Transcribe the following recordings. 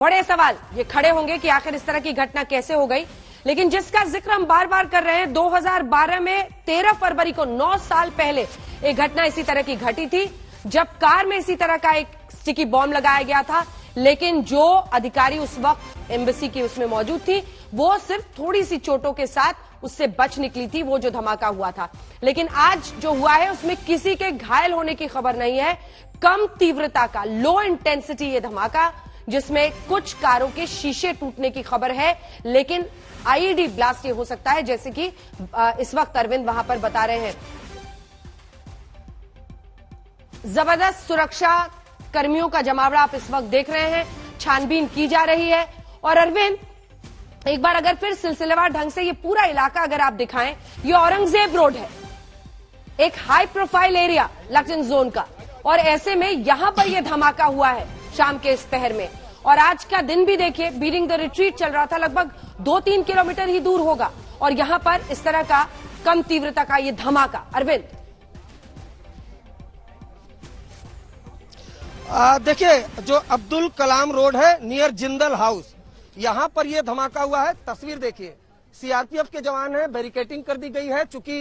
बड़े सवाल ये खड़े होंगे कि आखिर इस तरह की घटना कैसे हो गई। लेकिन जिसका जिक्र हम बार बार कर रहे हैं, 2012 में 13 फरवरी को 9 साल पहले एक घटना इसी तरह की घटी थी, जब कार में इसी तरह का एक स्टिकी बॉम्ब लगाया गया था। लेकिन जो अधिकारी उस वक्त एम्बेसी की उसमें मौजूद थी, वो सिर्फ थोड़ी सी चोटों के साथ उससे बच निकली थी, वो जो धमाका हुआ था। लेकिन आज जो हुआ है उसमें किसी के घायल होने की खबर नहीं है। कम तीव्रता का लो इंटेंसिटी ये धमाका, जिसमें कुछ कारों के शीशे टूटने की खबर है, लेकिन आईईडी ब्लास्ट ये हो सकता है, जैसे कि इस वक्त अरविंद वहां पर बता रहे हैं। जबरदस्त सुरक्षा कर्मियों का जमावड़ा आप इस वक्त देख रहे हैं, छानबीन की जा रही है। और अरविंद, एक बार अगर फिर सिलसिलेवार ढंग से ये पूरा इलाका अगर आप दिखाएं, ये औरंगजेब रोड है, एक हाई प्रोफाइल एरिया लक्षण जोन का, और ऐसे में यहां पर यह धमाका हुआ है शाम के इस पहर में। और आज का दिन भी देखिए, बीटिंग द रिट्रीट चल रहा था, लगभग 2-3 किलोमीटर ही दूर होगा, और यहां पर इस तरह का कम तीव्रता का ये धमाका। अरविंद, देखिए, जो अब्दुल कलाम रोड है नियर जिंदल हाउस, यहां पर यह धमाका हुआ है। तस्वीर देखिए, सीआरपीएफ के जवान हैं, बैरिकेडिंग कर दी गई है, चूंकि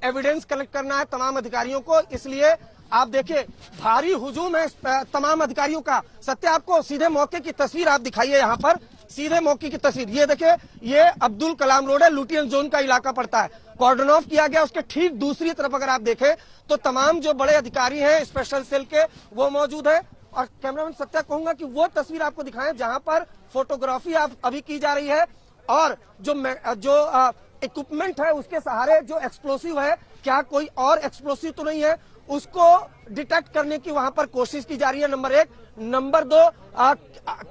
एविडेंस कलेक्ट करना है तमाम अधिकारियों को, इसलिए आप देखिए भारी हुजूम है तमाम अधिकारियों का। सत्य, आपको सीधे मौके की तस्वीर आप दिखाइए, यहाँ पर सीधे मौके की तस्वीर ये देखिए, ये अब्दुल कलाम रोड है, लुटियन जोन का इलाका पड़ता है, कॉर्डन ऑफ किया गया। उसके ठीक दूसरी तरफ अगर आप देखें तो तमाम जो बड़े अधिकारी हैं स्पेशल सेल के, वो मौजूद है। और कैमरामैन सत्या कहूंगा कि वो तस्वीर आपको दिखाएं जहां पर फोटोग्राफी आप अभी की जा रही है, और जो इक्विपमेंट है उसके सहारे जो एक्सप्लोसिव है, क्या कोई और एक्सप्लोसिव तो नहीं है, उसको डिटेक्ट करने की वहां पर कोशिश की जा रही है। नंबर 1, नंबर 2,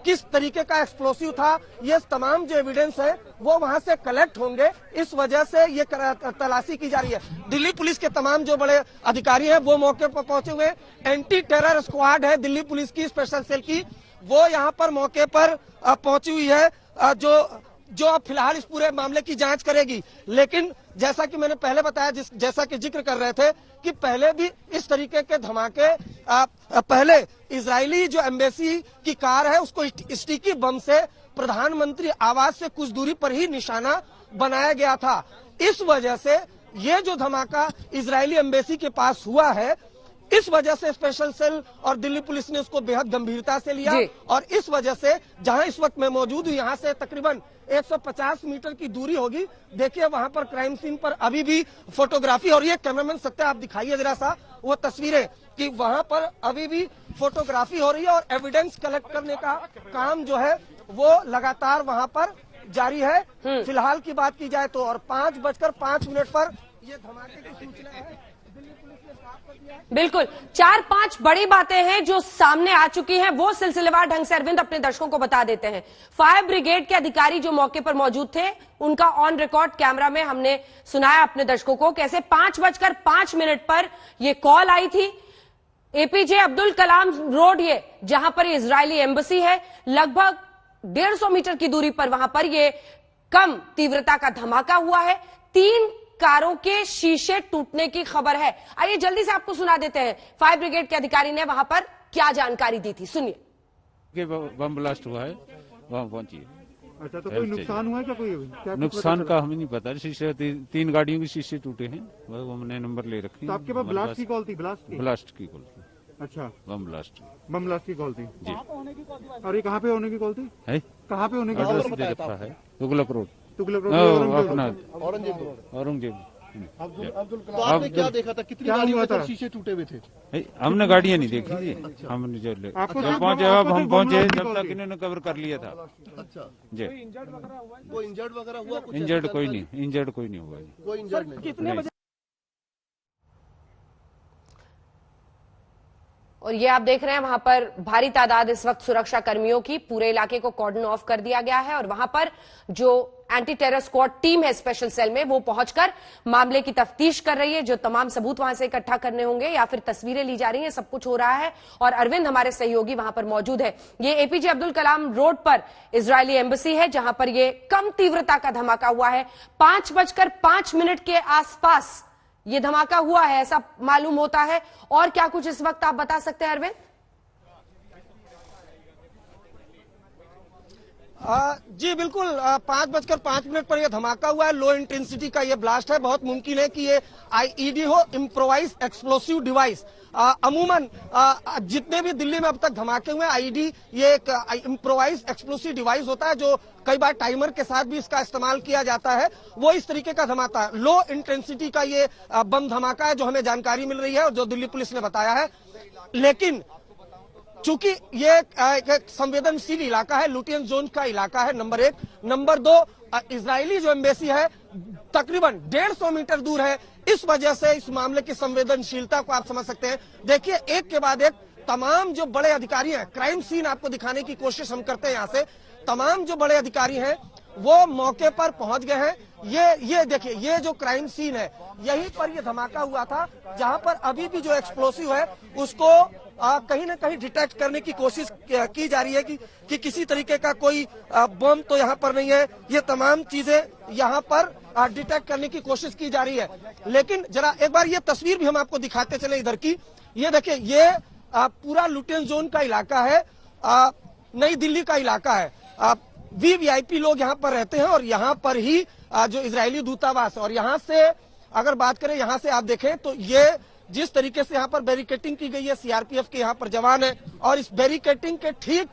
किस तरीके का एक्सप्लोसिव था, ये तमाम जो एविडेंस है वो वहां से कलेक्ट होंगे, इस वजह से ये तलाशी की जा रही है। दिल्ली पुलिस के तमाम जो बड़े अधिकारी हैं वो मौके पर पहुंचे हुए। एंटी टेरर स्क्वाड है दिल्ली पुलिस की, स्पेशल सेल की, वो यहाँ पर मौके पर पहुंची हुई है, जो अब फिलहाल इस पूरे मामले की जांच करेगी। लेकिन जैसा कि मैंने पहले बताया, जैसा कि जिक्र कर रहे थे कि पहले भी इस तरीके के धमाके, पहले इजरायली जो एम्बेसी की कार है उसको स्टिकी बम से प्रधानमंत्री आवास से कुछ दूरी पर ही निशाना बनाया गया था। इस वजह से ये जो धमाका इजरायली एम्बेसी के पास हुआ है, इस वजह से स्पेशल सेल और दिल्ली पुलिस ने उसको बेहद गंभीरता से लिया, और इस वजह से जहां इस वक्त मैं मौजूद हूं, यहां से तकरीबन 150 मीटर की दूरी होगी। देखिए वहां पर क्राइम सीन पर अभी भी फोटोग्राफी हो रही है। कैमरामैन सत्या, आप दिखाइए जरा सा वो तस्वीरें कि वहां पर अभी भी फोटोग्राफी हो रही है, और एविडेंस कलेक्ट करने का काम जो है वो लगातार वहां पर जारी है। फिलहाल की बात की जाए तो, और 5:05 पर यह धमाके की सूचना है। बिल्कुल 4-5 बड़ी बातें हैं जो सामने आ चुकी हैं, वो सिलसिलेवार ढंग से अरविंद अपने दर्शकों को बता देते हैं। फायर ब्रिगेड के अधिकारी जो मौके पर मौजूद थे, उनका ऑन रिकॉर्ड कैमरा में हमने सुनाया अपने दर्शकों को, कैसे 5:05 पर यह कॉल आई थी। एपीजे अब्दुल कलाम रोड, ये जहां पर इजरायली एम्बेसी है, लगभग 150 मीटर की दूरी पर वहां पर यह कम तीव्रता का धमाका हुआ है। 3 कारों के शीशे टूटने की खबर है। आइए जल्दी से आपको सुना देते हैं फायर ब्रिगेड के अधिकारी ने वहां पर क्या जानकारी दी थी, सुनिए। बम ब्लास्ट हुआ है, वहां पहुंची। अच्छा, तो कोई नुकसान हुआ है क्या? नुकसान का हमें नहीं पता। शीशे 3 गाड़ियों के शीशे टूटे हैं, वो हमने नंबर ले रखे। तो आपके पास ब्लास्ट की कॉल थी? ब्लास्ट की कॉल थी। अच्छा, बम ब्लास्ट की कॉल थी जी। और ये कहाँ पे होने की कॉल थी? कहाँ पे होने की कॉल है? तुगलक रोड, अपना औरंगजेब। तो आपने क्या देखा था? कितनी गाड़ियों के शीशे टूटे हुए थे? हमने गाड़ियां नहीं देखी जी, हमने जब पहुंचे, अब हम पहुंचे जब तक इन्होंने कवर कर लिया था। अच्छा जी, कोई इंजर्ड वगैरह हुआ? इंजर्ड कोई नहीं हुआ जी, कोई इंजर्ड नहीं। और ये आप देख रहे हैं वहां पर भारी तादाद इस वक्त सुरक्षा कर्मियों की, पूरे इलाके को कॉर्डन ऑफ कर दिया गया है, और वहां पर जो एंटी टेरर स्क्वाड टीम है स्पेशल सेल में, वो पहुंचकर मामले की तफ्तीश कर रही है। जो तमाम सबूत वहां से इकट्ठा करने होंगे या फिर तस्वीरें ली जा रही हैं, सब कुछ हो रहा है। और अरविंद हमारे सहयोगी वहां पर मौजूद है। ये एपीजे अब्दुल कलाम रोड पर इजरायली एम्बेसी है, जहां पर ये कम तीव्रता का धमाका हुआ है। 5:05 के आसपास ये धमाका हुआ है, ऐसा मालूम होता है। और क्या कुछ इस वक्त आप बता सकते हैं अरविंद? जी बिल्कुल, 5:05 पर यह धमाका हुआ है। लो इंटेंसिटी का ये ब्लास्ट है। बहुत मुमकिन है कि ये आईईडी हो, इम्प्रोवाइज एक्सप्लोसिव डिवाइस। अमूमन जितने भी दिल्ली में अब तक धमाके हुए आईईडी ये एक इम्प्रोवाइज एक्सप्लोसिव डिवाइस होता है, जो कई बार टाइमर के साथ भी इसका इस्तेमाल किया जाता है। वो इस तरीके का धमाका है। लो इंटेंसिटी का ये बम धमाका है, जो हमें जानकारी मिल रही है और जो दिल्ली पुलिस ने बताया है। लेकिन चूंकि ये एक संवेदनशील इलाका है, लुटियन जोन का इलाका है, नंबर 1। नंबर 2, इजरायली जो एम्बेसी है तकरीबन 150 मीटर दूर है। इस वजह से इस मामले की संवेदनशीलता को आप समझ सकते हैं। देखिए, एक के बाद एक तमाम जो बड़े अधिकारी हैं, क्राइम सीन आपको दिखाने की कोशिश हम करते हैं यहाँ से। तमाम जो बड़े अधिकारी हैं वो मौके पर पहुंच गए हैं। ये देखिए, ये जो क्राइम सीन है, यहीं पर ये धमाका हुआ था, जहां पर अभी भी जो एक्सप्लोसिव है उसको कहीं ना कहीं डिटेक्ट करने की कोशिश की जा रही है कि किसी तरीके का कोई बम तो यहाँ पर नहीं है। ये तमाम चीजें यहाँ पर डिटेक्ट करने की कोशिश की जा रही है। लेकिन जरा एक बार ये तस्वीर भी हम आपको दिखाते चले इधर की। ये देखिए, ये पूरा लुटियन जोन का इलाका है, नई दिल्ली का इलाका है। वीवीआईपी लोग यहाँ पर रहते हैं और यहाँ पर ही जो इजरायली दूतावास है। और यहाँ से अगर बात करें, यहाँ से आप देखें तो ये जिस तरीके से यहाँ पर बैरिकेटिंग की गई है, सीआरपीएफ के यहाँ पर जवान है, और इस बैरिकेटिंग के ठीक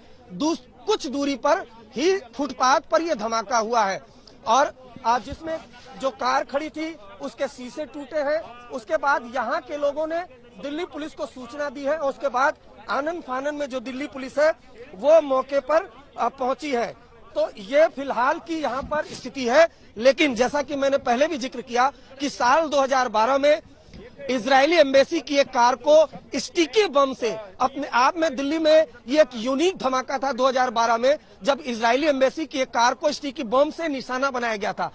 कुछ दूरी पर ही फुटपाथ पर यह धमाका हुआ है। और जिसमें जो कार खड़ी थी उसके शीशे टूटे हैं। उसके बाद यहाँ के लोगों ने दिल्ली पुलिस को सूचना दी है और उसके बाद आनन फानन में जो दिल्ली पुलिस है वो मौके पर पहुंची है। तो ये फिलहाल की यहाँ पर स्थिति है। लेकिन जैसा कि मैंने पहले भी जिक्र किया कि साल 2012 में इजरायली एम्बेसी की एक कार को स्टिकी बम से, अपने आप में दिल्ली में ये एक यूनिक धमाका था 2012 में, जब इजरायली एम्बेसी की एक कार को स्टिकी बम से निशाना बनाया गया था।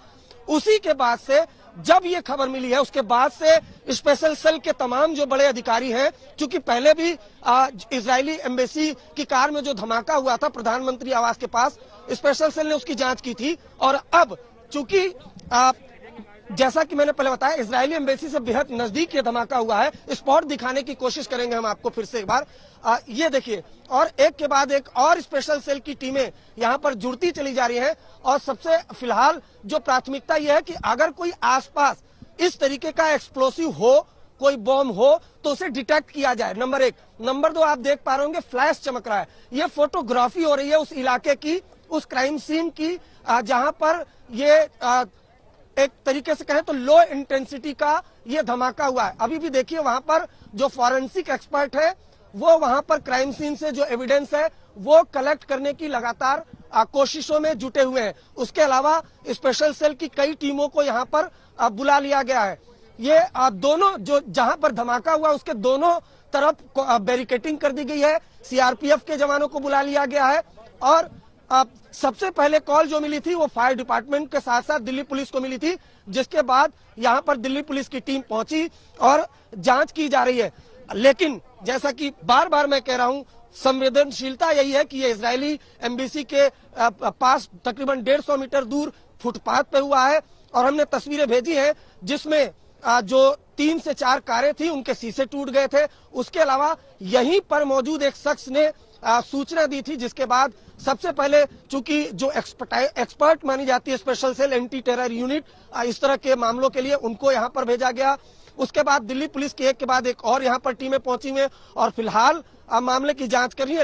उसी के बाद से जब ये खबर मिली है, उसके बाद से स्पेशल सेल के तमाम जो बड़े अधिकारी हैं, चूंकि पहले भी इजरायली एम्बेसी की कार में जो धमाका हुआ था प्रधानमंत्री आवास के पास, स्पेशल सेल ने उसकी जांच की थी। और अब चूंकि जैसा कि मैंने पहले बताया, इजरायली एम्बेसी से बेहद नजदीक ये धमाका हुआ है। स्पॉट दिखाने की कोशिश करेंगे हम आपको फिर से एक बार। ये देखिए, और एक के बाद एक और स्पेशल सेल की टीमें यहाँ पर जुड़ती चली जा रही हैं। और सबसे फिलहाल जो प्राथमिकता ये है कि अगर कोई आसपास इस तरीके का एक्सप्लोसिव हो, कोई बम हो, तो उसे डिटेक्ट किया जाए, नंबर 1। नंबर 2, आप देख पा रहे होंगे फ्लैश चमक रहा है। ये फोटोग्राफी हो रही है उस इलाके की, उस क्राइम सीन की, जहां पर ये एक तरीके से कहें तो लो इंटेंसिटी का ये धमाका हुआ है। अभी भी देखिए, वहां पर जो फॉरेंसिक एक्सपर्ट है वो वहां पर क्राइम सीन से जो एविडेंस है वो कलेक्ट करने की लगातार कोशिशों में जुटे हुए हैं। उसके अलावा स्पेशल सेल की कई टीमों को यहाँ पर बुला लिया गया है। ये दोनों जो जहां पर धमाका हुआ उसके दोनों तरफ बैरिकेटिंग कर दी गई है। सीआरपीएफ के जवानों को बुला लिया गया है। और सबसे पहले कॉल जो मिली थी वो फायर डिपार्टमेंट के साथ साथ दिल्ली पुलिस को मिली थी, जिसके बाद यहाँ पर दिल्ली पुलिस की टीम पहुंची और जांच की जा रही है। लेकिन जैसा कि बार बार मैं कह रहा हूं, संवेदनशीलता यही है कि ये इजरायली एम्बेसी के पास तकरीबन 150 मीटर दूर फुटपाथ पे हुआ है। और हमने तस्वीरें भेजी हैं जिसमें जो 3 से 4 कारें थी उनके शीशे टूट गए थे। उसके अलावा यहीं पर मौजूद एक शख्स ने सूचना दी थी, जिसके बाद सबसे पहले चूंकि जो एक्सपर्ट मानी जाती है special cell anti terror unit, इस तरह के मामलों के लिए उनको यहाँ पर भेजा गया। उसके बाद दिल्ली पुलिस की एक के बाद एक और यहाँ पर टीमें पहुंची हुई हैं और फिलहाल मामले की जांच कर रही है।